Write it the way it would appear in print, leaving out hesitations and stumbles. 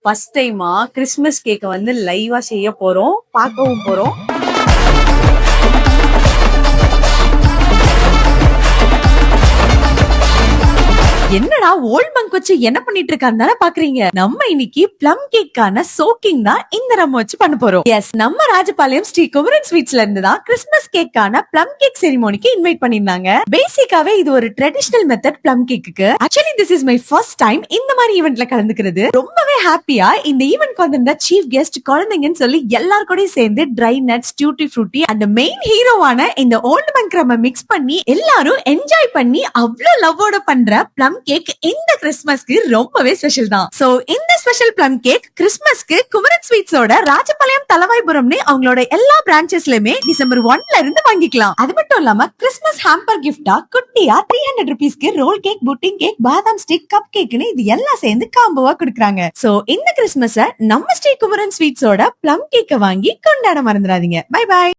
First டைமா Christmas கேக்க வந்து லைவா செய்ய போறோம், பார்க்கவும் போறோம். என்னடா ஓல்ட் மங்க் வச்சு என்ன பண்ணிட்டு இருக்கான்னு தானே பாக்குறீங்க. நம்ம இன்னைக்கு பிளம் கேக்கான சோக்கிங் தான் இந்த நம்ம வச்சு பண்ண போறோம். எஸ், நம்ம ராஜபாளையம் ஸ்ரீ குமரன் ஸ்வீட்ஸ்ல இருந்து தான் கிறிஸ்மஸ் கேக்கான பிளம் கேக் செரிமோனிக்கு இன்வைட் பண்ணிருந்தாங்க. பேசிக்காவே இது ஒரு ட்ரெடிஷனல் மெத்தட் பிளம் கேக்குக்கு. Actually this is my first time இந்த மாதிரி ஈவென்ட்ல கலந்துக்கிறது. ரொம்பவே ஹாப்பியா இந்த ஈவென்ட் வந்திருந்த சீஃப் கெஸ்ட் குழந்தைங்கன்னு சொல்லி எல்லாரும் கூட சேர்ந்து ட்ரை நட்ஸ், டியூட்டி ஃப்ரூட்டி அந்த மெயின் ஹீரோவான இந்த ஓல்ட் மங்க் ரம்ம மிக்ஸ் பண்ணி எல்லாரும் என்ஜாய் பண்ணி அவ்வளவு லவ்வோட பண்ற பிளம் கேக் இந்த கிறிஸ்மஸ்க்கு ரொம்பவே ஸ்பெஷல் தான். சோ இந்த ஸ்பெஷல் பிளம் கேக் கிறிஸ்மஸ்க்கு குமரன் ஸ்வீட்ஸோட ராஜபாளையம் தலவாய்புரம்னு அவங்களோட எல்லா பிரான்ச்சஸ்லயுமே டிசம்பர் 1ல இருந்து வாங்கிக்கலாம். அது மட்டும் இல்லாம கிறிஸ்மஸ் ஹாம்பர் கிஃப்டா குட்டியா 300 rupeesக்கு ரோல் கேக், புட்டிங் கேக், பாதாம் ஸ்டிக், கப் கேக்னு இது எல்லாம் சேர்ந்து காம்போவா கொடுக்குறாங்க. சோ இந்த கிறிஸ்மஸ நம்ம ஸ்ரீ குமரன் ஸ்வீட்ஸோட பிளம் கேக்க வாங்கி கொண்டாட மறந்துடாதீங்க. Bye by.